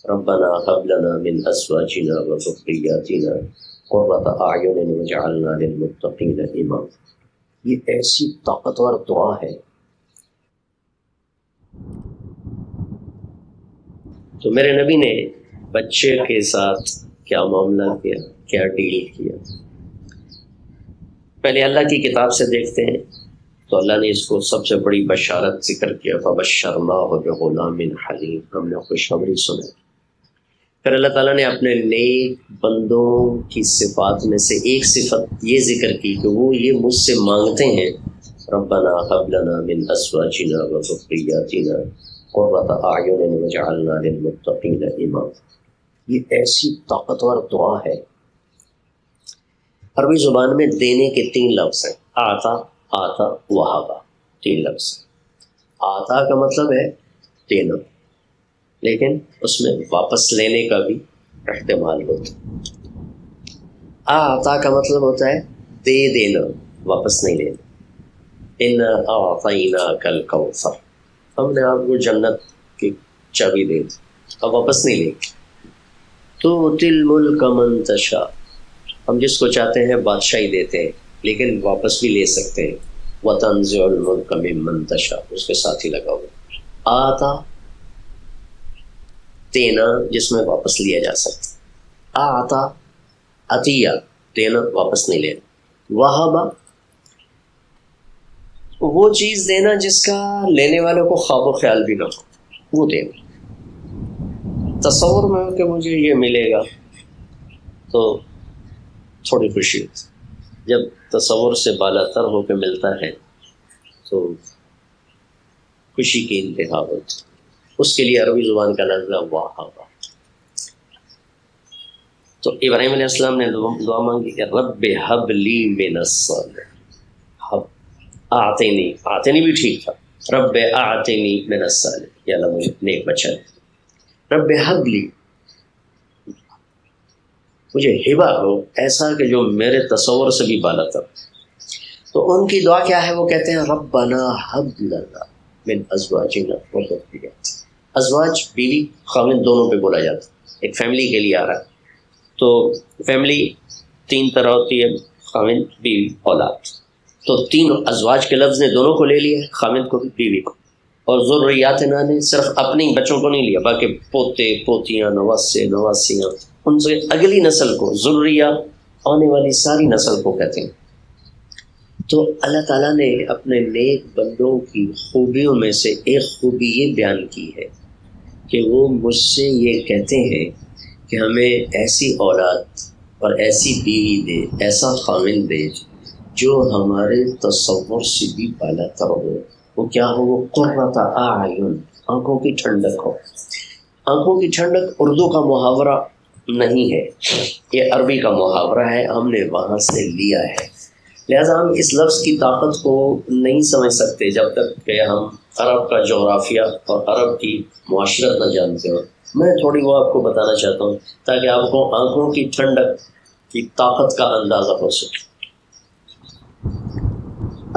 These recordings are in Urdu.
ربنا هب لنا من ازواجنا وذرياتنا قرۃ اعین واجعلنا للمتقین اماما۔ یہ ایسی طاقتور دعا ہے۔ تو میرے نبی نے بچے کے ساتھ کیا معاملہ کیا، کیا ڈیل کیا؟ پہلے اللہ کی کتاب سے دیکھتے ہیں تو اللہ نے اس کو سب سے بڑی بشارت ذکر کیا، فبشرناہ بغلام حلیم، ہم نے خوشخبری سنائی۔ پھر اللہ تعالیٰ نے اپنے نیک بندوں کی صفات میں سے ایک صفت یہ ذکر کی کہ وہ یہ مجھ سے مانگتے ہیں، ربنا هب لنا من ازواجنا وذرياتنا قرۃ اعین واجعلنا للمتقین اماما۔ یہ ایسی طاقتور دعا ہے۔ عربی زبان میں دینے کے 3 لفظ ہیں، آتا، آتا، وہابا، 3 لفظ۔ آتا کا مطلب ہے دینا، لیکن اس میں واپس لینے کا بھی احتمال ہوتا ہے۔ آتا کا مطلب ہوتا ہے دے دینا، واپس نہیں لینا۔ انا اعطیناک الکوثر، ہم نے آپ کو جنت کی چابی دے دی، اب واپس نہیں لیں گے۔ تؤتی الملک من تشاء، ہم جس کو چاہتے ہیں بادشاہی دیتے ہیں، لیکن واپس بھی لے سکتے ہیں۔ وتنزع الملک ممن تشاء، اس کے ساتھ ہی لگا ہوا۔ آتا دینا جس میں واپس لیا جا سکتا، آتا عطیہ دینا، واپس نہیں لینا۔ وہابا وہ چیز دینا جس کا لینے والوں کو خواب و خیال بھی نہ ہو، وہ دینا۔ تصور میں ہو کہ مجھے یہ ملے گا تو تھوڑی خوشی ہوتی، جب تصور سے بالا تر ہو کے ملتا ہے تو خوشی کی انتہا ہوتی۔ اس کے لیے عربی زبان کا لفظ ہے وہابا۔ تو ابراہیم علیہ السلام نے دعا مانگی کہ رب حب لی من الصالحین، آتینی بھی ٹھیک تھا، رب آتینی من الصالحین، یا اللہ مجھے نیک بچہ دے۔ رب حب لی، مجھے ہبہ ہو ایسا کہ جو میرے تصور سے بھی بالا تر۔ تو ان کی دعا کیا ہے؟ وہ کہتے ہیں ربنا حب لنا من ازواجنا وذرياتنا۔ ازواج بیوی خاوند دونوں پہ بولا جاتا ہے، ایک فیملی کے لیے آ رہا ہے۔ تو فیملی 3 طرح ہوتی ہے، خاوند، بیوی، اولاد۔ تو 3 ازواج کے لفظ نے دونوں کو لے لیا ہے، خاوند کو بھی بیوی کو۔ اور ذریاتنا نے صرف اپنی بچوں کو نہیں لیا، باقی پوتے، پوتیاں، نواسے، نواسیاں، ان سے اگلی نسل کو، ذریہ آنے والی ساری نسل کو کہتے ہیں۔ تو اللہ تعالیٰ نے اپنے نیک بندوں کی خوبیوں میں سے ایک خوبی یہ بیان کی ہے کہ وہ مجھ سے یہ کہتے ہیں کہ ہمیں ایسی اولاد اور ایسی بیوی دے، ایسا خاوند دے جو ہمارے تصور سے بھی بالا تر ہو۔ وہ کیا ہو؟ وہ قرۃ اعین، آنکھوں کی ٹھنڈک ہو۔ آنکھوں کی ٹھنڈک اردو کا محاورہ نہیں ہے، یہ عربی کا محاورہ ہے، ہم نے وہاں سے لیا ہے۔ لہٰذا ہم اس لفظ کی طاقت کو نہیں سمجھ سکتے جب تک کہ ہم عرب کا جغرافیہ اور عرب کی معاشرت نہ جانتے ہوں۔ میں تھوڑی وہ آپ کو بتانا چاہتا ہوں تاکہ آپ کو آنکھوں کی ٹھنڈک کی طاقت کا اندازہ ہو سکے۔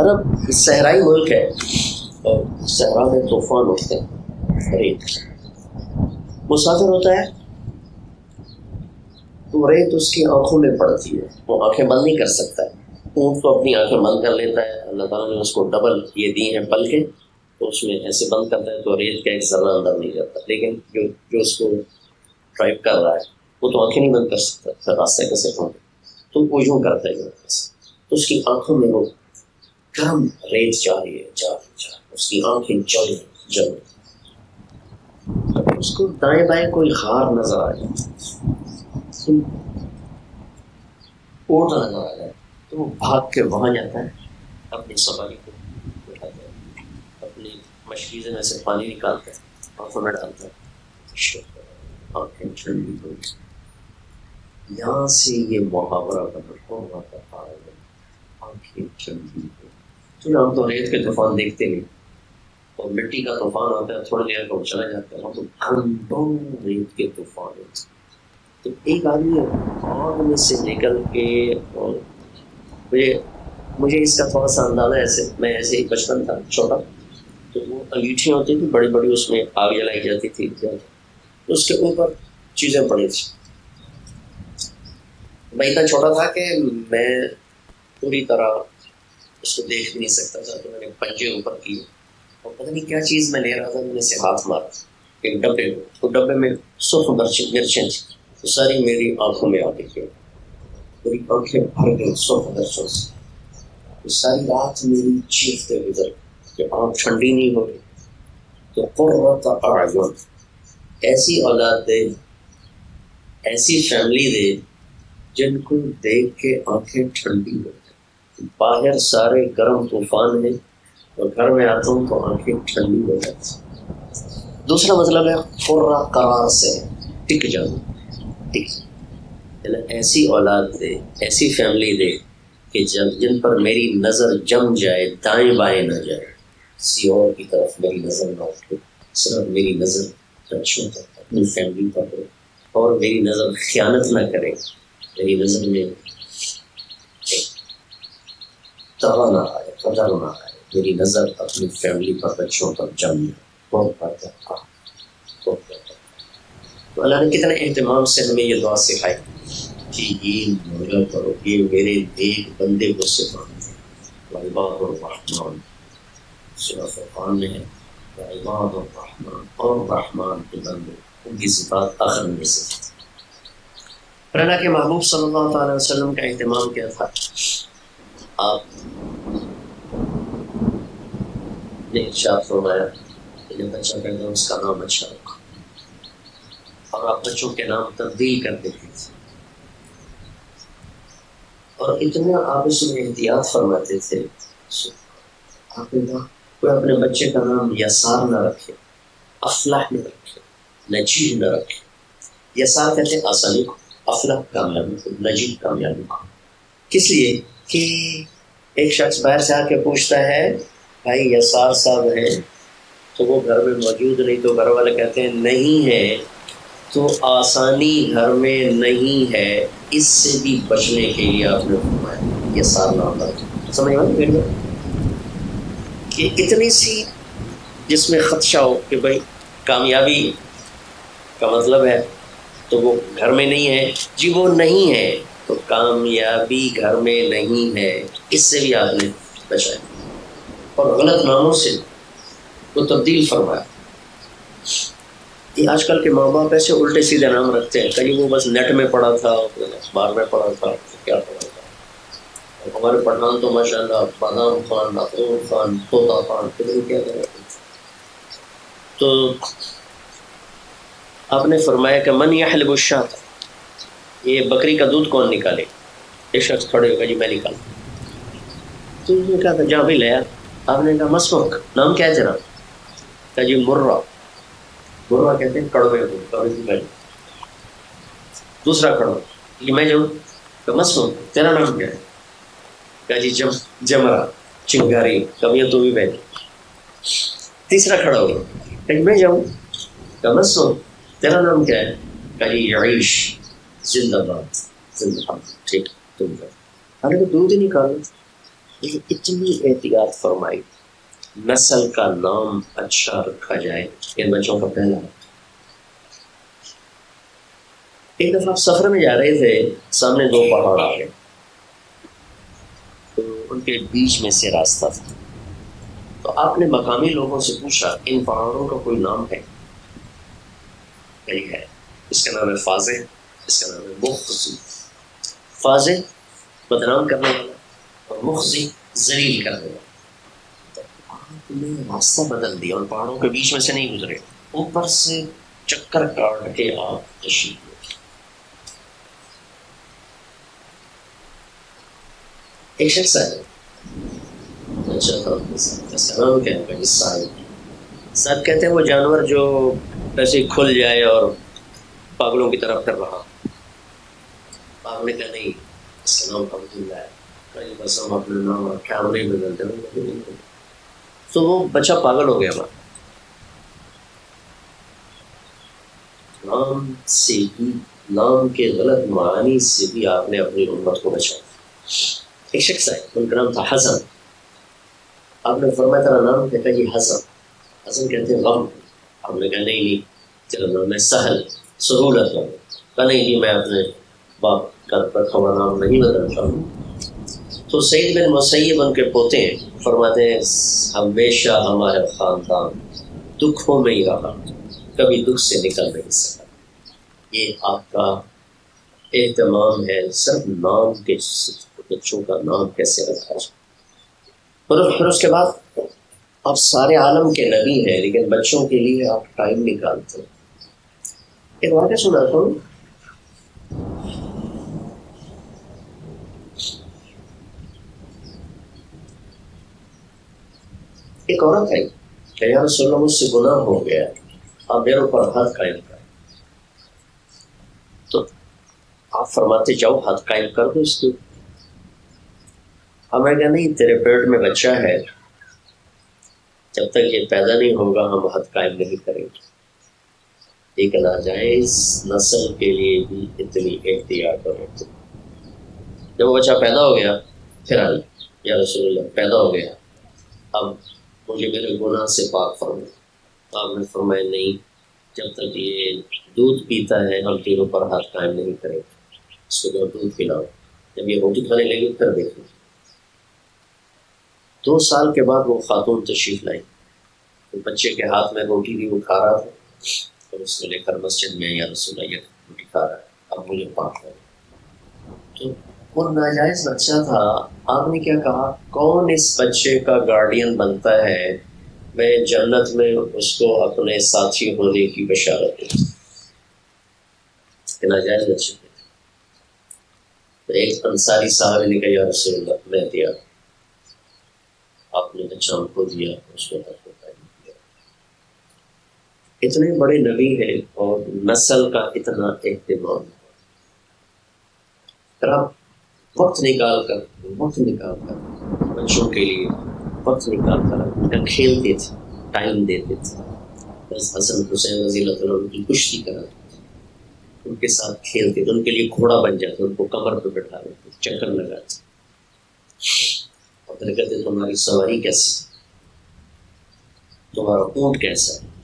عرب صحرائی ملک ہے اور صحرا میں طوفان ہوتے ہیں، ریت، مسافر ہوتا ہے تو ریت اس کی آنکھوں میں پڑتی ہے، وہ آنکھیں بند نہیں کر سکتا ہے۔ اونٹ تو اپنی آنکھیں بند کر لیتا ہے، اللہ تعالیٰ نے اس کو ڈبل یہ دی ہیں پلکیں، تو اس میں ایسے بند کرتا ہے تو ریت کا ایک ذرہ اندر نہیں جاتا، لیکن جو اس کو ڈرائیو کر رہا ہے وہ تو آنکھیں نہیں بند کر سکتا، راستہ کیسے پہنچے، تو وہ یوں کرتا ہے، تو اس کی آنکھوں میں وہ گرم ریت جا رہی ہے، اس کی آنکھیں جل اس کو دائیں بائیں کوئی غار نظر آ جائے، اونٹ نظر آ جائے تو وہ بھاگ کے وہاں جاتا ہے، اپنی سواری کو بٹھاتا ہے، اپنی مشکیزیں میں سے پانی نکالتا ہے، آنکھوں میں ڈالتا ہے، آنکھیں ٹھنڈی ہو۔ یہاں سے یہ محاورہ بنا آنکھیں ٹھنڈی ہو۔ تو ہم تو ریت کے طوفان دیکھتے نہیں، اور مٹی کا طوفان آتا ہے تھوڑی دیر کو چلا جاتا ہے، ہم تو گھنٹوں ریت کے طوفان ہوتے ہیں۔ تو ایک آدمی آگ میں سے نکل کے، اور مجھے اس کا تھوڑا سا اندازہ میں ایسے ہی بچپن تھا چھوٹا، تو وہ انگیٹھیاں ہوتی تھی بڑی بڑی، اس میں آگ جلائی جاتی تھی، اس کے اوپر چیزیں پڑی تھی. میں اتنا چھوٹا تھا کہ میں پوری طرح اس کو دیکھ بھی نہیں سکتا تھا، تو میں نے پنجے اوپر کیے اور پتہ نہیں کیا چیز میں لے رہا تھا، میں نے سے ہاتھ مارا ایک ڈبے کو، تو ڈبے میں سرخ مرچیں تھیں، تو ساری میری آنکھوں میں آ گئی، میری آنکھیں بھر گئی سرخ مرچوں سے. تو ساری رات میری چیختے گزر کہ آنکھ ٹھنڈی نہیں ہو رہی. تو قرۃ اعین، ایسی اولاد دے، ایسی فیملی دے جن کو دیکھ کے آنکھیں ٹھنڈی ہو جائیں. باہر سارے گرم طوفان ہیں اور گھر میں آتا ہوں تو آنکھیں ٹھنڈی ہو جاتی. دوسرا مطلب ہے قرہ، قرار سے ٹک جانا، ٹک، ایسی اولاد دے، ایسی فیملی دے کہ جن پر میری نظر جم جائے، دائیں بائیں نہ جائے، کسی اور کی طرف میری نظر نہ اٹھے، صرف میری نظر بچوں پر، اپنی فیملی پر ہو، اور میری نظر خیانت نہ کرے، میری نظر میں طغہ نہ آئے، قدر نہ آئے، میری نظر اپنی فیملی پر، بچوں پر جم جائے. بہت بڑھتا تھا. تو اللہ نے کتنے اہتمام سے ہمیں یہ دعا سکھائی کہ یہ مانگا کرو، یہ میرے نیک بندے کو سکھاتے ہیں. عباد الرحمن، سورہ فرقان میں ہے، عباد الرحمن، اور رحمان کے بندے، ان کی صفات آخر میں سے. پھر اللہ کے محبوب صلی اللہ تعالی وسلم کا اہتمام کیا تھا؟ آپ نے ارشاد فرمایا کہ جب بچہ پیدا ہو اس کا نام اچھا رکھو، اور آپ بچوں کے نام تبدیل کر دیتے تھے، اور اتنا آپ اس میں احتیاط فرماتے تھے. آپ نے کہا کوئی اپنے بچے کا نام یسار نہ رکھے، افلح نہ رکھے، نجیح نہ رکھے. یسار کہتے ہیں آسانی کو، افلح کامیابی کو، نجیح کامیابی کو. کس لیے کہ ایک شخص باہر سے آ کے پوچھتا ہے بھائی یسار صاحب ہیں تو وہ گھر میں موجود نہیں، تو گھر والے کہتے ہیں نہیں ہے تو آسانی گھر میں نہیں ہے، اس سے بھی بچنے کے لیے آپ نے فرمایا یسار نام رکھیں. سمجھ میں کہ اتنی سی جس میں خدشہ ہو کہ بھائی کامیابی کا مطلب ہے تو وہ گھر میں نہیں ہے، جی وہ نہیں ہے تو کامیابی گھر میں نہیں ہے، اس سے بھی آپ نے بچایا. اور غلط ناموں سے وہ تبدیل فرمایا. یہ آج کل کے ماں باپ ایسے الٹے سیدھے نام رکھتے ہیں، کہیں وہ بس نیٹ میں پڑھا تھا، اخبار میں پڑھا تھا، کیا پڑھا تھا. ہمارے پٹھان تو ماشاء اللہ بادام خان، افروز خان، طوطا خان، کیا کریں. تو آپ نے فرمایا کہ من یحلب الشاۃ، یہ بکری کا دودھ کون نکالے؟ ایک شخص کھڑے ہوگا جی میں نکالتا. تو اس نے کہا تھا جہاں بھی لیا. آپ نے کہا مسمک، نام کیا ہے تیرا؟ کہا جی مرہ. مرہ کہتے ہیں کڑوے کو، کڑوے کی گاڑی. دوسرا کھڑا کہ میں جاؤں، کہ مسمک تیرا نام کیا ہے؟ کہا جی جمرہ، چنگاری. کبھی تو بھی بیٹھ. تیسرا کھڑا ہو کہ میں جاؤں، کہ مسمک تیرا نام کیا ہے؟ کہا جی یعیش، زندہ باد، زندہ باد. ٹھیک تم کا ارے تو دودھ ہی نکالو. لیکن اتنی احتیاط فرمائی نسل کا نام اچھا رکھا جائے. ان بچوں کا پہلا. ایک دفعہ آپ سفر میں جا رہے تھے، سامنے دو پہاڑ آ گئے، تو ان کے بیچ میں سے راستہ تھا. تو آپ نے مقامی لوگوں سے پوچھا ان پہاڑوں کا کوئی نام ہے؟ نہیں ہے. اس کا نام ہے فازع، اس کا نام ہے مخزی. فازع بدنام کرنے والا اور مخزی ذلیل کرنے والا. آپ نے راستہ بدل دیا اور پہاڑوں کے بیچ میں سے نہیں گزرے، اوپر سے چکر کاٹ کے آپ تشریف لے. ایک شخص ہے اچھا تھا، اس کا نام کیا ہے؟ صاحب کہتے ہیں وہ جانور جو ایسے کھل جائے اور پاگلوں کی طرف پھر رہا. آپ نے کہا نہیں، اس کا نام عبداللہ ہے. کہیں بس ہم اپنے نام رکھا ہم نہیں بدلتے. تو وہ بچہ پاگل ہو گیا. نام سے بھی، نام کے غلط معانی سے بھی آپ نے اپنی امت کو بچایا. ایک شخص ہے ان کا نام تھا حسن. آپ نے فرمایا تیرا نام کہتا ہے جی حسن. حسن کہتے ہیں غم. آپ نے کہا نہیں، تیرا نام ہے سہل، سہولت ہو. کہا نہیں جی میں اپنے باپ کا رکھا ہوا نام نہیں بدلتا ہوں. تو سعید بن مسیب ان کے پوتے ہیں، فرماتے ہیں ہمیشہ ہمارا خاندان دکھوں میں ہی رہا، کبھی دکھ سے نکل نہیں سکا. یہ آپ کا اہتمام ہے صرف نام کے، بچوں کا نام کیسے رکھا جائے. پھر اس کے بعد آپ سارے عالم کے نبی ہیں لیکن بچوں کے لیے آپ ٹائم نکالتے ہیں. ایک واقعہ سناتا ہوں. ایک عورت ہے کہ یا رسول اللہ مجھ سے گناہ ہو گیا، آپ میرے اوپر حد قائم کریں. تو آپ فرماتے جاؤ حد قائم کر دو اس کی. ہمیں کہا نہیں تیرے پیٹ میں بچہ ہے، جب تک یہ پیدا نہیں ہوگا ہم حد قائم نہیں کریں گے. ایک ناجائز نسل کے لیے بھی اتنی احتیاط کرو. جب وہ بچہ پیدا ہو گیا پھر آئی یا رسول اللہ پیدا ہو گیا، اب مجھے میرے گناہ سے پاک فرمائے. آپ نے فرمایا نہیں، جب تک یہ دودھ پیتا ہے ہم تیروں پر ہاتھ قائم نہیں کریں گے، اس کو جو دودھ پلاؤ. جب یہ روٹی کھانے لگی پھر دیکھو. 2 سال کے بعد وہ خاتون تشریف لائی، بچے کے ہاتھ میں روٹی بھی وہ کھا رہا تھا اور اس کو لے کر مسجد میں یا رسول اللہ یہ روٹی کھا رہا ہے، اب مجھے پاک کرو. تو وہ ناجائز بچہ تھا. آپ نے کیا کہا کون اس بچے کا گارڈین بنتا ہے، میں جنت میں اس کو اپنے ساتھی ہونے کی بشارت دوں. ناجائز بچے تھے. تو ایک انصاری صاحب نے کہا یا رسول اللہ میں دیا. آپ نے بچہ ان کو دیا، اس کو حق ہوتا ہے. اتنے بڑے نبی ہیں اور نسل کا اتنا اہتمام. وقت نکال کر بچوں کے لیے وقت نکال کر کھیلتے تھے، ٹائم دیتے تھے. بس حسن حسین رضی اللہ تعالیٰ ان کی کشتی کراتے تھے، ان کے ساتھ کھیلتے تھے، ان کے لیے گھوڑا بن جاتے، ان کو کمر پہ بٹھا دیتے، چکر لگاتے اور پھر کہتے تمہاری سواری کیسی، تمہارا اونٹ کیسا ہے.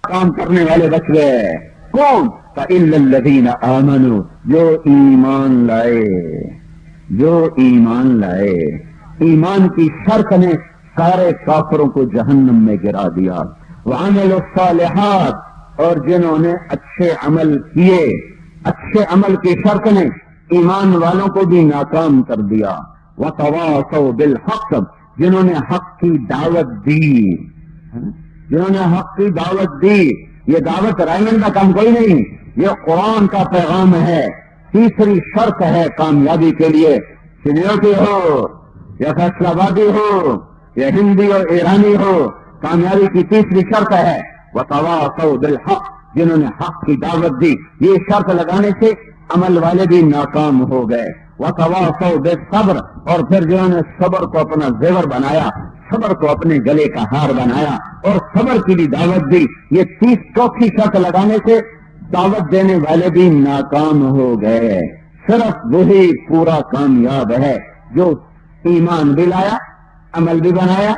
کام کرنے والے بچ گئے کون؟ فَإِلَّا الَّذِينَ آمَنُوا، جو ایمان لائے. ایمان کی شرط نے سارے کافروں کو جہنم میں گرا دیا. وَعَمِلُوا الصَّالِحَاتِ، اور جنہوں نے اچھے عمل کیے، اچھے عمل کی شرط نے ایمان والوں کو بھی ناکام کر دیا. وَتَوَاصَوْا بِالْحَقِّ، جنہوں نے حق کی دعوت دی، جنہوں نے حق کی دعوت دی. یہ دعوت رائمن کا کام کوئی نہیں، یہ قرآن کا پیغام ہے. تیسری شرط ہے کامیابی کے لیے، سینیورٹی ہو یا فیصلہ آبادی ہو یا ہندی اور ایرانی ہو، کامیابی کی تیسری شرط ہے وَتَوَاصَوْا بِالْحَقِّ، جنہوں نے حق کی دعوت دی. یہ شرط لگانے سے عمل والے بھی ناکام ہو گئے. وَتَوَاصَوْا بِالصَّبْرِ، اور پھر جنہوں نے صبر کو اپنا زیور بنایا، صبر کو اپنے گلے کا ہار بنایا اور صبر کی بھی دعوت دی. یہ چوتھی شرط لگانے سے دعوت دینے والے بھی ناکام ہو گئے. صرف وہی پورا کامیاب ہے جو ایمان بھی لایا، عمل بھی بنایا،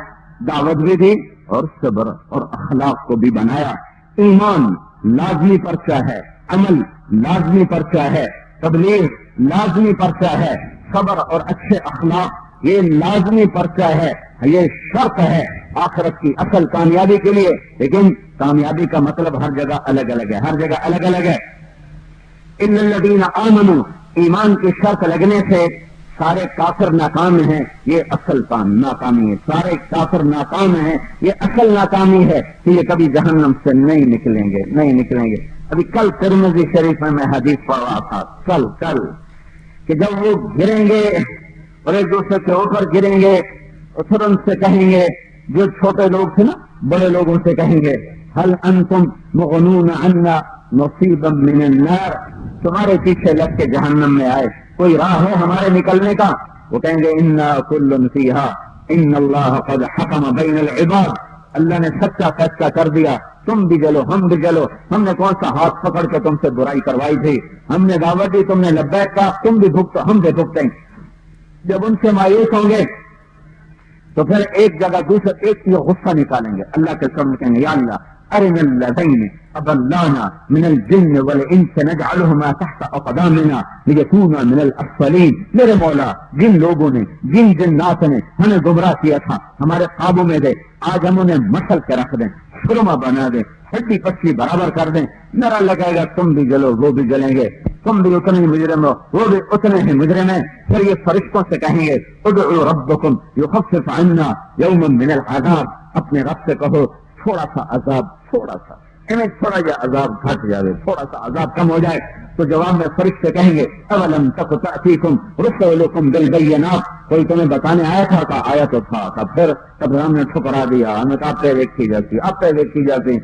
دعوت بھی دی اور صبر اور اخلاق کو بھی بنایا. ایمان لازمی پرچہ ہے، عمل لازمی پرچہ ہے، تبلیغ لازمی پرچہ ہے، صبر اور اچھے اخلاق یہ لازمی پرچہ ہے، یہ شرط ہے آخرت کی اصل کامیابی کے لیے. لیکن کامیابی کا مطلب ہر جگہ الگ الگ ہے، ہر جگہ الگ الگ ہے. ان الذین آمنوا، ایمان کی شرط لگنے سے سارے کافر ناکام ہیں، یہ اصل ناکامی ہے. سارے کافر ناکام ہیں، یہ اصل ناکامی ہے کہ یہ کبھی جہنم سے نہیں نکلیں گے، نہیں نکلیں گے. ابھی کل ترمذی شریف میں حدیث پڑھ رہا تھا، کل کہ جب وہ گریں گے اور ایک دوسرے کے اوپر گریں گے اور پھر ان سے کہیں گے، جو چھوٹے لوگ تھے نا بڑے لوگوں سے کہیں گے هل انتم مغنون عنا نصیبا من النار، تمہارے پیچھے لگ کے جہنم میں آئے، کوئی راہ ہے ہمارے نکلنے کا؟ وہ کہیں گے انا کل فیہا ان اللہ قد حکم بین العباد، اللہ نے سچا فیصلہ کر دیا، تم بھی چلو ہم بھی چلو. ہم نے کون سا ہاتھ پکڑ کے تم سے برائی کروائی تھی؟ ہم نے دعوت دی، تم نے لبیک کہا، تم بھی بھگتو ہم بھی بھگتیں. جب ان سے مایوس ہوں گے تو پھر ایک جگہ دوسرے ایک کی غصہ نکالیں گے، اللہ کے سامنے کہیں گے یا اللہ ارنا الذین اضلانا من الجن والانس نجعلهما تحت اقدامنا لیکونا من الاسفلین، میرے مولا جن لوگوں نے جن جنات نے ہمیں گمراہ کیا تھا ہمارے قابو میں دے، آج ہم انہیں مسل کے رکھ دیں، سرما بنا دیں، ہڈی پچی برابر کر دیں، میرا لگے گا تم بھی جلو وہ بھی جلیں گے، تم بھی اتنے ہی مجرم ہو وہ بھی اتنے ہی مجرم ہیں۔ پھر یہ فرشتوں سے کہیں گے ادعوا ربکم یخفف عنا یوما من العذاب، اپنے رب سے کہو تھوڑا سا عذاب، تھوڑا سا انہیں تھوڑا جا عذاب گھٹ جائے، تھوڑا سا عذاب کم ہو جائے۔ تو جواب میں فرشتے کہیں گے اولم تک تأتیکم رسولکم بالبینات، کوئی تمہیں بتانے آیا تھا؟ کا آیا تو تھا، پھر تب ہم نے ٹھکرا دیا، ہمیں آپ پہ دیکھی جاتی، آپ پہ دیکھی جاتی،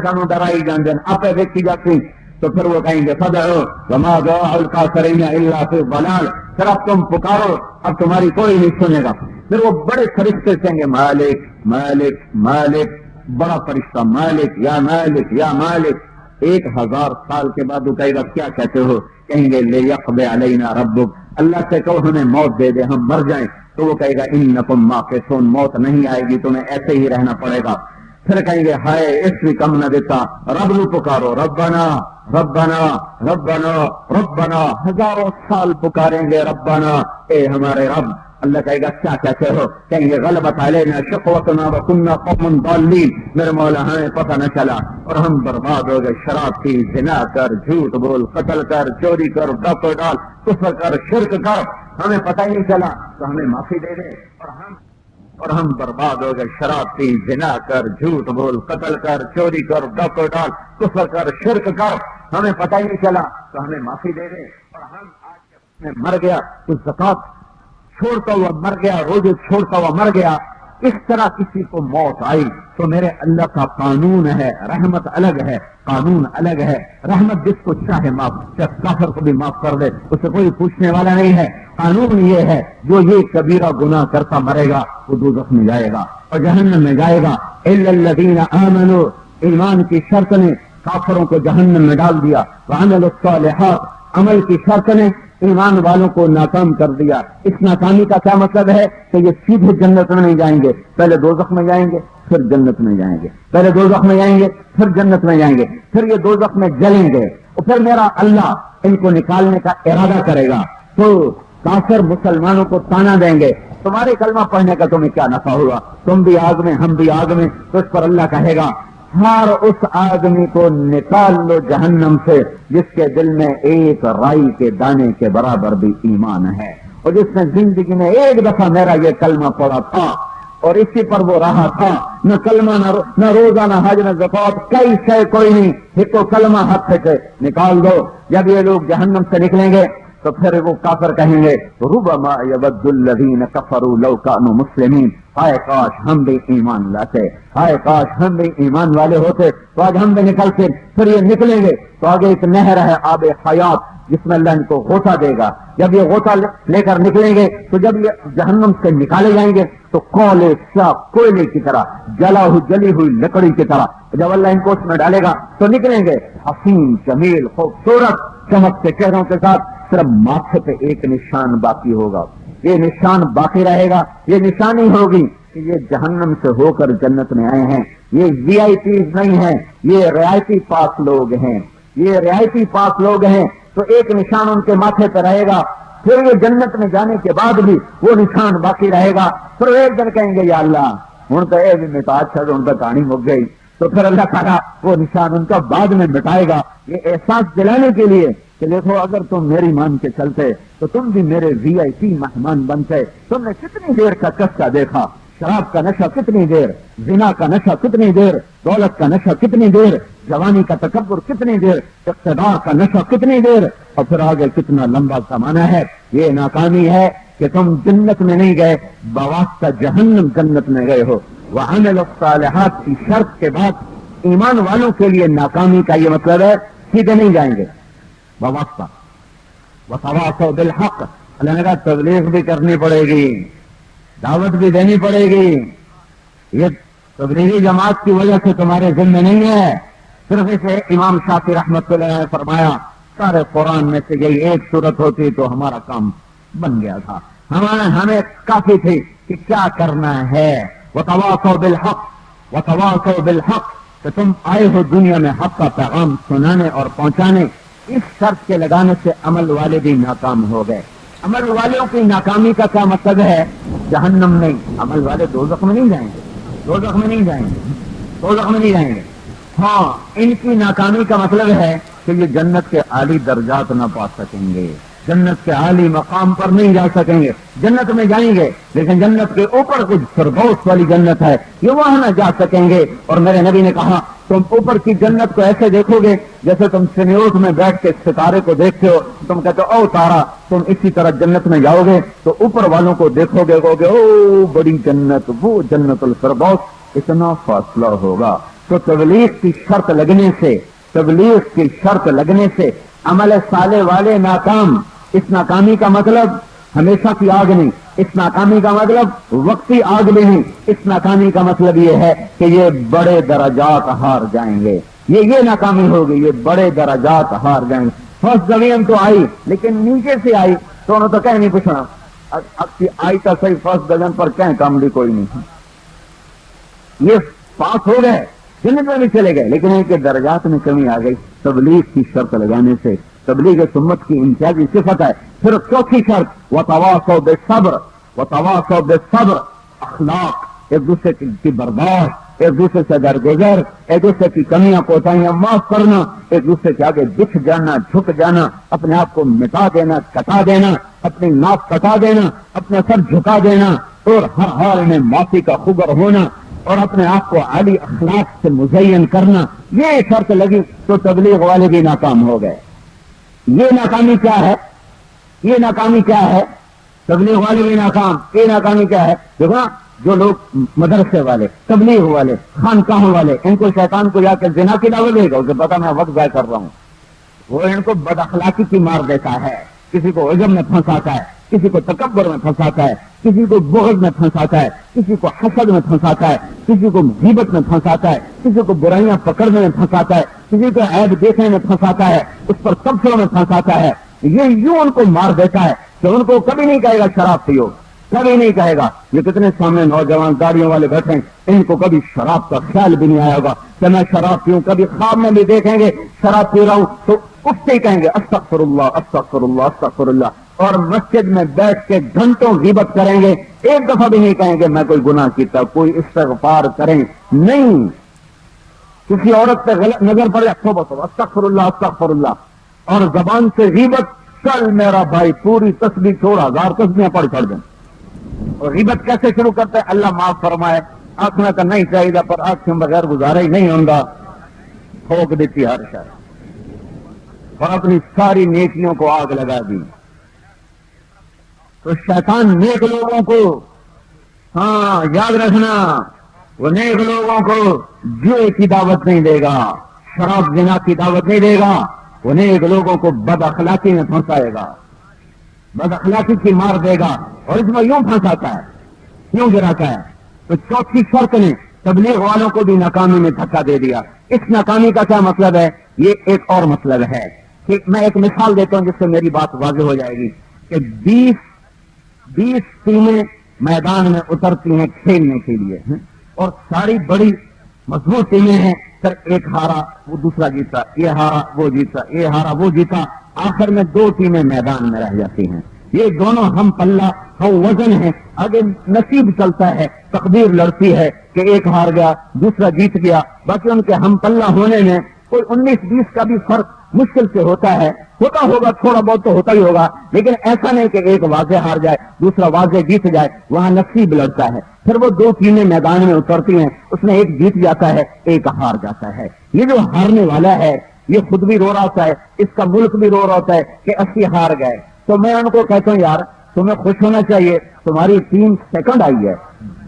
سانو ڈرائی جان دین، آپ پہ دیکھی جاتی۔ تو پھر وہ کہیں گے فدعوا وما دعاء الکافرین الا فی ضلال، پھر اب تم پکارو اب تمہاری کوئی نہیں سنے گا۔ پھر وہ بڑے فرشتے کہیں گے مالک مالک مالک، بڑا فرشتہ مالک یا مالک یا مالک۔ 1000 سال کے بعد وہ کہے گا کیا کہتے ہو؟ کہیں گے لیقضی علینا ربک، اللہ سے کہو ہمیں موت دے دے ہم مر جائیں۔ تو وہ کہے گا انکم ماکثون، موت نہیں آئے گی، تمہیں ایسے ہی رہنا پڑے گا۔ پھر کہیں گے ہائے اس بھی کم نہ دیتا، رب نو پکارو، ربنا ربنا ربنا ربنا، 1000 سال پکاریں گے ربنا، اے ہمارے رب۔ اللہ کہے گا کیا کہتے ہو؟ کہیں گے غلبت علینا شقوتنا وکنا قوما ضالین، میرے مولا ہمیں پتہ نہ چلا اور ہم برباد ہو گئے، شراب پی، زنا کر، جھوٹ بول، قتل کر، چوری کر، ڈاکہ ڈال، کفر کر، شرک کر، ہمیں پتہ ہی نہیں چلا، تو ہمیں معافی دے دے۔ اور ہم برباد ہو گئے، شراب پی، زنا کر، جھوٹ بول، قتل کر، چوری کر، ڈاکہ ڈال، کفر کر، شرک کر، ہمیں پتہ ہی نہیں چلا، تو ہمیں معافی دے دے۔ اور ہم آج مر گیا تو زکات چھوڑتا ہوا مر گیا، روزے چھوڑتا ہوا مر گیا، اس طرح کسی کو موت آئی تو میرے اللہ کا قانون ہے، رحمت الگ ہے، قانون الگ ہے۔ رحمت جس کو چاہے معاف، چاہے کافر کو بھی معاف کر دے، اسے کوئی پوچھنے والا نہیں ہے۔ قانون یہ ہے جو یہ کبیرہ گناہ کرتا مرے گا وہ دوزخ میں جائے گا اور جہنم میں جائے گا۔ الا الذین آمنوا، ایمان کی شرط نے کافروں کو جہنم میں ڈال دیا، وعملوا الصالحات، عمل کی شرط نے ایمان والوں کو ناکام کر دیا۔ اس ناکامی کا کیا مطلب ہے؟ کہ یہ سیدھے جنت میں نہیں جائیں گے، پہلے دوزخ میں جائیں گے پھر جنت میں جائیں گے، پہلے دوزخ میں جائیں گے پھر جنت میں جائیں گے، پھر یہ دوزخ میں جلیں گے اور پھر میرا اللہ ان کو نکالنے کا ارادہ کرے گا تو کافر مسلمانوں کو تانا دیں گے تمہارے کلمہ پڑھنے کا تمہیں کیا نفع ہوا، تم بھی آگ میں ہم بھی آگ میں۔ تو اس پر اللہ کہے گا ہر اس آدمی کو نکال لو جہنم سے جس کے دل میں ایک رائی کے دانے کے برابر بھی ایمان ہے، اور جس نے زندگی میں ایک دفعہ میرا یہ کلمہ پڑھا تھا اور اسی پر وہ رہا تھا، نہ کلمہ نہ روزہ نہ حج نہ زکات، کئی شے کوئی نہیں، ایک تو کلمہ ہاتھ سے نکال دو۔ جب یہ لوگ جہنم سے نکلیں گے تو پھر وہ کافر کہیں گے ربما یود الذین کفروا لو کانوا مسلمین، ہائے کاش ہم بھی ایمان لاتے، ہائے کاش ہم بھی ایمان والے ہوتے تو آج ہم بھی نکلتے۔ پھر یہ نکلیں گے تو آگے ایک نہر ہے آب حیات جس میں اللہ ان کو غوطہ دے گا۔ جب یہ غوطہ لے کر نکلیں گے تو جب یہ جہنم سے نکالے جائیں گے تو کولے سیاہ کوئلے کی طرح، جلی ہوئی لکڑی کی طرح جب اللہ ان کو اس میں ڈالے گا تو نکلیں گے حسین جمیل خوبصورت چمکتے چہروں کے ساتھ، صرف ماتھے پہ ایک نشان باقی ہوگا، یہ نشان باقی رہے گا، یہ نشانی ہوگی کہ یہ جہنم سے ہو کر جنت میں آئے ہیں، یہ وی آئی پیز نہیں ہیں، یہ رعایتی پاس لوگ ہیں، یہ رعایتی پاس لوگ ہیں۔ تو ایک نشان ان کے ماتھے پہ رہے گا، پھر یہ جنت میں جانے کے بعد بھی وہ نشان باقی رہے گا۔ پھر ایک دن کہیں گے یا اللہ ہوں تو یہ بھی مٹا چھڑ، ان کا کہانی مک گئی، تو پھر اللہ تعالیٰ وہ نشان ان کا بعد میں مٹائے گا، یہ احساس دلانے کے لیے کہ دیکھو اگر تم میری مان کے چلتے تو تم بھی میرے وی آئی پی مہمان بنتے۔ تم نے کتنی دیر کا چسکا دیکھا، شراب کا نشہ کتنی دیر، زنا کا نشہ کتنی دیر، دولت کا نشہ کتنی دیر، جوانی کا تکبر کتنی دیر، اقتدار کا نشہ کتنی دیر، اور پھر آگے کتنا لمبا زمانہ ہے۔ یہ ناکامی ہے کہ تم جنت میں نہیں گئے، بواسطہ جہنم جنت میں گئے ہو۔ وعمل الصالحات کی شرط کے بعد ایمان والوں کے لیے ناکامی کا یہ مطلب ہے سیدھے نہیں جائیں گے، بواسطہ۔ وتواصوا بالحق، اللہ نے کہا تبلیغ بھی کرنی پڑے گی، دعوت بھی دینی پڑے گی۔ یہ تبلیغی جماعت کی وجہ سے تمہارے ذمہ نہیں ہے، صرف اسے امام شافعی رحمۃ اللہ نے فرمایا سارے قرآن میں سے یہی ایک صورت ہوتی تو ہمارا کام بن گیا تھا، ہمیں کافی تھی کہ کہ کیا کرنا ہے. وتواصوا بالحق وتواصوا بالحق، کہ تم آئے ہو دنیا میں حق کا پیغام سنانے اور پہنچانے. اس شرط کے لگانے سے عمل والے بھی ناکام ہو گئے. عمل والوں کی ناکامی کا کیا مطلب ہے؟ جہنم نہیں. عمل والے دوزخ میں نہیں جائیں گے، دوزخ میں نہیں جائیں گے، دوزخ میں نہیں جائیں گے. ہاں، ان کی ناکامی کا مطلب ہے کہ یہ جنت کے عالی درجات نہ پا سکیں گے، جنت کے عالی مقام پر نہیں جا سکیں گے. جنت میں جائیں گے لیکن جنت کے اوپر کچھ فردوس والی جنت ہے، یہ وہاں نہ جا سکیں گے. اور میرے نبی نے کہا تم اوپر کی جنت کو ایسے دیکھو گے جیسے تم سنیوٹ میں بیٹھ کے ستارے کو دیکھتے ہو. تم کہتے ہو او تارا، تم اسی طرح جنت میں جاؤ گے تو اوپر والوں کو دیکھو گے، کہو گے او بڑی جنت، وہ جنت الفردوس. اتنا فاصلہ ہوگا. تو تبلیغ کی شرط لگنے سے، تبلیغ کی شرط لگنے سے عمل صالح والے ناکام. اس ناکامی کا مطلب ہمیشہ کی آگ نہیں، اس ناکامی کا مطلب وقتی آگ نہیں. اس ناکامی کا مطلب یہ ہے کہ یہ بڑے درجات ہار جائیں گے. یہ ناکامی ہوگی، یہ بڑے درجات ہار جائیں گے. فرسٹ ڈویژن تو آئی لیکن نیچے سے آئی تو انہوں تو کہیں نہیں پوچھنا اب آئی تو صحیح، فرسٹ ڈویژن پر کہیں کام بھی کوئی نہیں. یہ پاس ہو گئے، جنت میں بھی چلے گئے، لیکن ان کے درجات میں کمی آ گئی. تبلیغ کی شرط لگانے سے تبلیغ سنت کی امتیازی صفت ہے. پھر چوتھی شرط وتواصوا بالصبر، وتواصوا بالصبر، اخلاق، ایک دوسرے کی برداشت، ایک دوسرے سے درگزر، ایک دوسرے کی کمیاں کوتاہیاں معاف کرنا، ایک دوسرے کے آگے بچھ جانا، جھک جانا، اپنے آپ کو مٹا دینا، کٹا دینا، اپنی ناک کٹا دینا، اپنا سر جھکا دینا، اور ہر حال میں معافی کا خبر ہونا، اور اپنے آپ کو عالی اخلاق سے مزین کرنا. یہ شرط لگی تو تبلیغ والے بھی ناکام ہو گئے. یہ ناکامی کیا ہے؟ یہ ناکامی کیا ہے؟ تبلیغ والے بھی ناکام. یہ ناکامی کیا ہے؟ دیکھو نا، جو لوگ مدرسے والے، تبلیغ والے، خانقاہوں والے، ان کو شیطان کو جا کے زنا کی دعوت دے گا، اسے پتا میں وقت ضائع کر رہا ہوں. وہ ان کو بد اخلاقی کی مار دیتا ہے، کسی کو عجب میں پھنساتا ہے، کسی کو تکبر میں پھنساتا ہے، کسی کو بغض میں پھنساتا ہے، کسی کو حسد میں پھنساتا ہے، کسی کو غیبت میں پھنساتا ہے، کسی کو برائیاں پکڑنے میں پھنساتا ہے، کسی کو عیب دیکھنے میں پھنساتا ہے، اس پر تبصروں میں پھنساتا ہے. یہ یوں ان کو مار دیتا ہے کہ ان کو کبھی نہیں کہے گا شراب پیو، کبھی نہیں کہے گا. یہ کتنے سامنے نوجوان گاڑیوں والے بیٹھے ہیں، ان کو کبھی شراب کا خیال بھی نہیں آئے گا کہ میں شراب پیوں. کبھی خواب میں بھی دیکھیں گے شراب پی رہا ہوں تو اس سے ہی کہیں گے استغفر اللہ استغفر اللہ استغفر اللہ. اور مسجد میں بیٹھ کے گھنٹوں غیبت کریں گے، ایک دفعہ بھی نہیں کہیں گے میں کوئی گناہ کیتا، کوئی استغفار کریں نہیں. کسی عورت پہ غلط نظر پڑے توبہ توبہ استغفر اللہ استغفر اللہ، اور زبان سے غیبت. چل میرا بھائی پوری تسبیح چھوڑ، 1000 تسبیحیں پڑھ دیں. اور غیبت کیسے شروع کرتے ہیں؟ اللہ معاف فرمائے، آنکھ میں تو نہیں چاہیے پر آنکھ کے بغیر گزارا ہی نہیں ہوگا. ٹھوک دیتی ہر شر اور اپنی ساری نیکیوں کو آگ لگا دی. تو شیطان نیک لوگوں کو، ہاں یاد رکھنا، وہ نیک لوگوں کو جوئے کی دعوت نہیں دے گا، شراب زنا کی دعوت نہیں دے گا. وہ نیک لوگوں کو بد اخلاقی میں پھنسائے گا، بد اخلاقی کی مار دے گا، اور اس میں یوں پھنساتا ہے، یوں گراتا ہے. تو چوتھی شرط نے تبلیغ والوں کو بھی ناکامی میں دھکا دے دیا. اس ناکامی کا کیا مطلب ہے؟ یہ ایک اور مطلب ہے کہ میں ایک مثال دیتا ہوں جس سے میری بات واضح ہو جائے گی کہ 20 ٹیمیں میدان میں اترتی ہیں کھیلنے کے لیے، اور ساری بڑی مضبوط ٹیمیں ہیں. پھر ایک ہارا وہ دوسرا جیتا، یہ ہارا وہ جیتا، یہ ہارا وہ جیتا، آخر میں 2 ٹیمیں میدان میں رہ جاتی ہیں. یہ دونوں ہم پلہ ہم وزن ہیں. آگے نصیب چلتا ہے، تقدیر لڑتی ہے کہ ایک ہار گیا دوسرا جیت گیا. باقی ان کے ہم پلہ ہونے میں کوئی 19-20 کا بھی فرق مشکل سے ہوتا ہے، ہوتا ہوگا، تھوڑا بہت تو ہوتا ہی ہوگا، لیکن ایسا نہیں کہ ایک واضح ہار جائے دوسرا واضح جیت جائے. وہاں نصیب لڑتا ہے. پھر وہ 2 ٹیمیں میدان میں اترتی ہیں، اس میں ایک جیت جاتا ہے ایک ہار جاتا ہے. یہ جو ہارنے والا ہے یہ خود بھی رو رہا ہوتا ہے، اس کا ملک بھی رو رہا ہوتا ہے کہ 80 ہار گئے. تو میں ان کو کہتا ہوں یار تمہیں خوش ہونا چاہیے، تمہاری ٹیم سیکنڈ آئی ہے،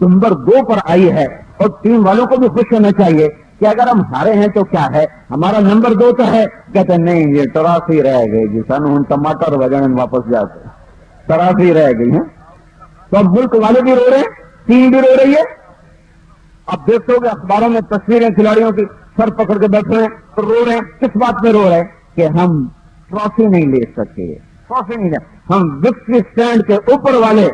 نمبر 2 پر آئی ہے، اور ٹیم والوں کو بھی خوش ہونا چاہیے کہ اگر ہم ہارے ہیں تو کیا ہے، ہمارا نمبر 2 تو ہے. کہتے نہیں یہ 83 رہ گئی جی، سن ٹماٹر وجن واپس جاتے 83 رہ گئی ہیں. تو اب ملک والے بھی رو رہے ہیں، ٹیم بھی رو رہی ہے. اب دیکھتے ہو کہ اخباروں میں تصویریں کھلاڑیوں کی سر پکڑ کے بیٹھے ہیں تو رو رہے ہیں. کس بات پہ رو رہے ہیں؟ کہ ہم ٹرافی نہیں لے سکے، ٹرافی نہیں لے. ہم وکٹری اسٹینڈ کے اوپر والے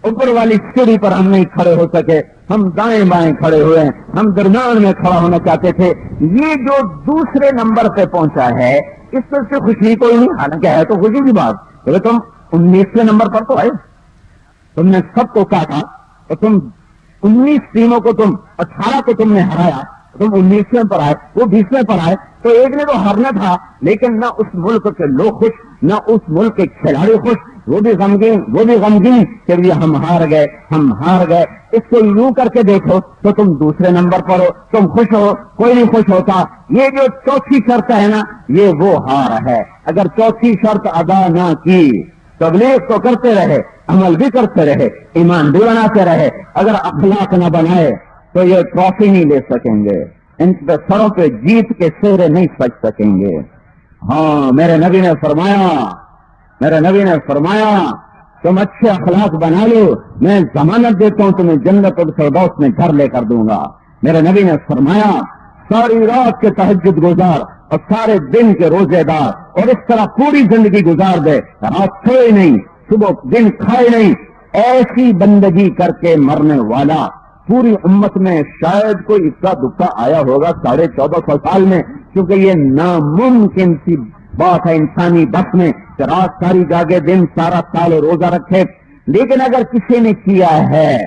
اوپر والی سیڑھی پر ہم نہیں کھڑے ہو سکے، ہم دائیں بائیں کھڑے ہوئے ہیں، ہم درمیان میں کھڑا ہونا چاہتے تھے۔ یہ جو دوسرے نمبر پہ پہنچا ہے اس پر سے خوشی کوئی نہیں، حالانکہ ہے تو خوشی کی بات، کہ تم 19ویں نمبر پر تو آئے، تم نے سب کو کاٹا اور تم 19 ٹیموں کو تم 18 کو تم نے ہرایا، تم 19ویں پر آئے، وہ 20ویں پر آئے، تو ایک نے تو ہارنا تھا، لیکن نہ اس ملک کے لوگ خوش، نہ اس ملک کے کھلاڑی خوش، وہ بھی غمگین کہ ہم ہار گئے۔ اس کو یوں کر کے دیکھو تو تم دوسرے نمبر پر ہو، تم خوش ہو، کوئی نہیں خوش ہوتا۔ یہ جو چوتھی شرط ہے نا، یہ وہ ہار ہے۔ اگر چوتھی شرط ادا نہ کی، تبلیغ تو کرتے رہے، عمل بھی کرتے رہے، ایمان بھی بناتے رہے، اگر اخلاق نہ بنائے تو یہ ٹرافی نہیں لے سکیں گے، ان پہ سروں پہ جیت کے سہرے نہیں سج سکیں گے۔ ہاں، میرے نبی نے فرمایا تم اچھے اخلاق بنا لو، میں ضمانت دیتا ہوں تمہیں جنت الفردوس میں گھر لے کر دوں گا۔ میرے نبی نے فرمایا ساری رات کے تہجد گزار اور سارے دن کے روزے دار، اور اس طرح پوری زندگی گزار دے، رات سوئے نہیں، صبح دن کھائے نہیں، ایسی بندگی کر کے مرنے والا پوری امت میں شاید کوئی اکا دکا آیا ہوگا 1450 سال میں، کیونکہ یہ ناممکن سی بات ہے انسانی بس میں کہ رات ساری جاگے دن سارا سال روزہ رکھے۔ لیکن اگر کسی نے کیا ہے،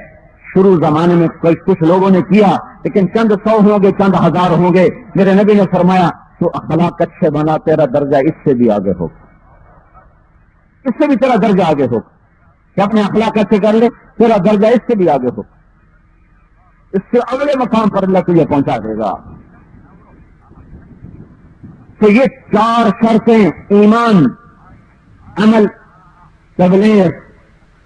شروع زمانے میں کچھ لوگوں نے کیا، لیکن چند 100 ہوں گے، چند 1000 ہوں گے، میرے نبی نے فرمایا تو اخلاق اچھے بنا، تیرا درجہ اس سے بھی آگے ہو، اس سے بھی تیرا درجہ آگے ہو، کہ اپنے اخلاق اچھے کر لے، تیرا درجہ اس سے بھی آگے ہو، اس سے اگلے مقام پر اللہ تجھے پہنچا دے گا۔ تو یہ 4 شرطیں، ایمان، عمل، تبلیغ،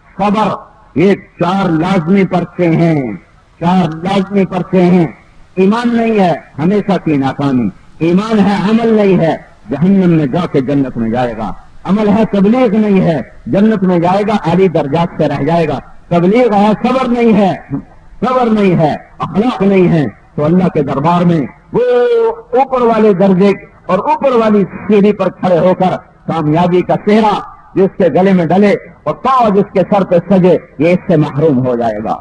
صبر، یہ 4 لازمی پرچے ہیں، 4 لازمی پرچے ہیں۔ ایمان نہیں ہے ہمیشہ کی ناکامی، ایمان ہے عمل نہیں ہے جہنم میں جا کے جنت میں جائے گا، عمل ہے تبلیغ نہیں ہے جنت میں جائے گا اعلی درجات سے رہ جائے گا، تبلیغ ہے صبر نہیں ہے اخلاق نہیں ہے، تو اللہ کے دربار میں وہ اوپر والے درجے اور اوپر والی سیڑھی پر کھڑے ہو کر کامیابی کا چہرہ جس کے گلے میں ڈلے اور تاج جس کے سر پہ سجے، یہ اس سے محروم ہو جائے گا۔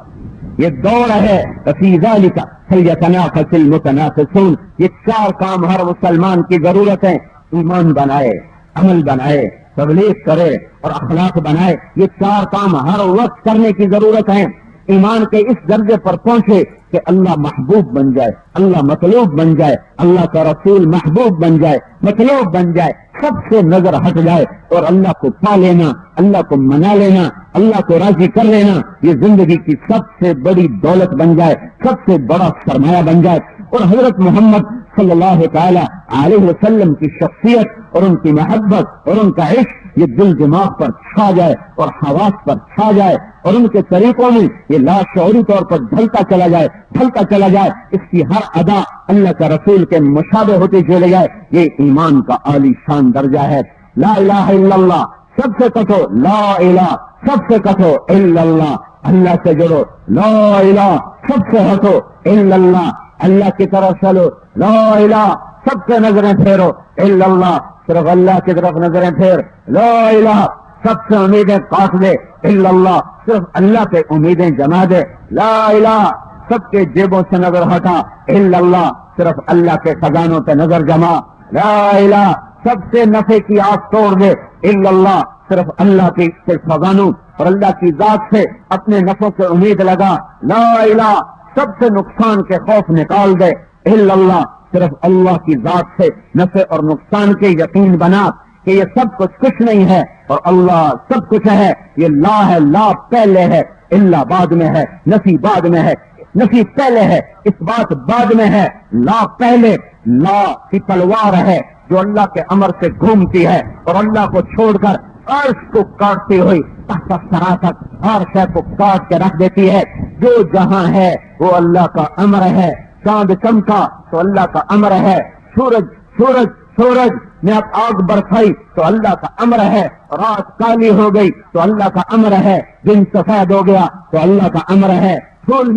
یہ دوڑ ہے فی ذالک فلیتنافس المتنافسون، یہ 4 کام ہر مسلمان کی ضرورت ہے، ایمان بنائے، عمل بنائے، تبلیغ کرے اور اخلاق بنائے، یہ 4 کام ہر وقت کرنے کی ضرورت ہے۔ ایمان کے اس درجے پر پہنچے کہ اللہ محبوب بن جائے، اللہ مطلوب بن جائے، اللہ کا رسول محبوب بن جائے، مطلوب بن جائے، سب سے نظر ہٹ جائے اور اللہ کو پا لینا، اللہ کو منا لینا، اللہ کو راضی کر لینا، یہ زندگی کی سب سے بڑی دولت بن جائے، سب سے بڑا سرمایہ بن جائے۔ اور حضرت محمد صلی اللہ تعالی علیہ وسلم کی شخصیت اور ان کی محبت اور ان کا عشق یہ دل دماغ پر چھا جائے اور حواس پر چھا جائے اور ان کے طریقوں میں یہ لاشعوری طور پر ڈھلتا چلا جائے، اس کی ہر ادا اللہ کا رسول کے مشابہ ہوتی چلے جائے، یہ ایمان کا عالی شان درجہ ہے۔ لا الہ الا اللہ، سب سے کہو لا الہ، سب سے کہو الا اللہ، اللہ سے جڑو، لا الہ، سب سے ہٹو الا اللہ، اللہ کی طرف چلو، لا الہ، سب سے نظریں پھیرو الا اللہ، صرف اللہ کی طرف نظریں پھیر، لا الہ، سب سے امیدیں کاٹ دے الا اللہ، صرف اللہ پہ امیدیں جما دے، لا الہ، سب کے جیبوں سے نظر ہٹا الا اللہ، صرف اللہ کے خزانوں پہ نظر جما، لا الہ، سب سے نفع کی آس توڑ دے الا اللہ، صرف اللہ کے خزانوں اور اللہ کی ذات سے اپنے نفعوں سے امید لگا، لا الہ، سب سے نقصان کے خوف نکال دے الا اللہ، صرف اللہ کی ذات سے نفع اور نقصان کے یقین بنا کہ یہ سب کچھ نہیں ہے اور اللہ سب کچھ ہے، یہ لا ہے، لا پہلے ہے، الا بعد میں ہے، نفی بعد میں ہے، نفی پہلے ہے، اس بات بعد میں ہے، لا پہلے، لا کی تلوار ہے جو اللہ کے امر سے گھومتی ہے اور اللہ کو چھوڑ کر عرش کو کاٹتی ہوئی تحت الثری تک ہر شے کو کاٹ کے رکھ دیتی ہے۔ جو جہاں ہے وہ اللہ کا امر ہے، چاند چمکا تو اللہ کا امر ہے، سورج نے اب آگ برسائی تو اللہ کا امر ہے، رات کالی ہو گئی تو اللہ کا امر ہے، دن سفید ہو گیا تو اللہ کا امر ہے، پھول